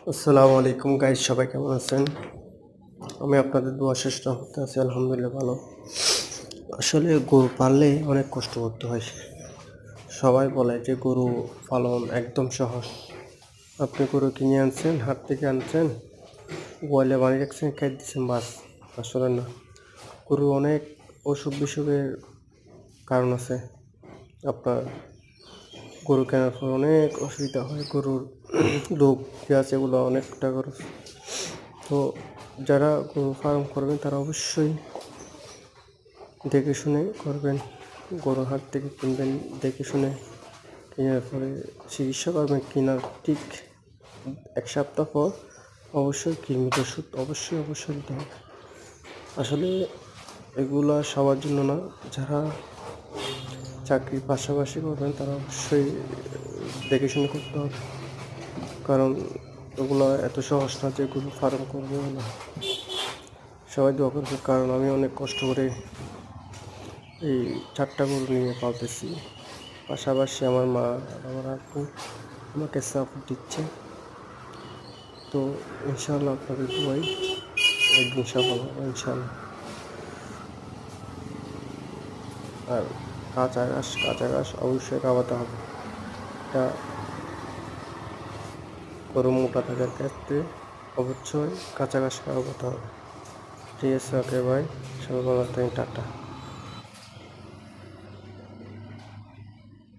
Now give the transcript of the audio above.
আসসালামু আলাইকুম গাইস, সবাই কেমন আছেন? আমি আপনাদের দোয়া শেষ রহমতে আছি, আলহামদুলিল্লাহ ভালো। আসলে গরু পাললে অনেক কষ্ট করতে হয়। সবাই বলে যে গরু পালন একদম সহজ। আপনি গরু কিনে আনছেন, হাট থেকে আনছেন, গোয়ালে বানিয়ে রাখছেন, খেয়ে দিচ্ছেন, বাস। আসলে না, গরু অনেক অসুখ বিসুখের কারণ আছে। আপনার গরু কেনার পর অনেক অসুবিধা হয়, গরুর রোগ যে আছে এগুলো অনেকটা খরচ। তো যারা গরু ফার্ম করবেন তারা অবশ্যই দেখে শুনে করবেন। গরু হাট থেকে কিনবেন, দেখে শুনে কেনার পরে চিকিৎসা করবেন। কেনার ঠিক 1 সপ্তাহ পর অবশ্যই কৃমির ওষুধ অবশ্যই দিতে হবে। আসলে এগুলো সবার জন্য না, যারা চাকরির পাশাপাশি করবেন তারা অবশ্যই দেখে শুনে করতে হবে, কারণ ওগুলো এত সহজ না যে গরু ফার্ম করবে না। সবাই দোয়া করবে, কারণ আমি অনেক কষ্ট করে এই 4টা গরু নিয়ে পালতেছি। পাশাপাশি আমার মা আর আমার আপু আমাকে সাপোর্ট দিচ্ছে। তো ইনশাআল্লাহ আপনাদের দোয়াই একদিন সফল হবে ইনশাআল্লাহ। আর কাঁচা ঘাস অবশ্যই খাওয়াতে হবে। এটা গরু মোটা থাকার ক্ষেত্রে অবশ্যই কাঁচা ঘাস খাওয়াতে হবে। ঠিক আছে, ওকে ভাই, সবাই ভালো থাকেন, টাটা।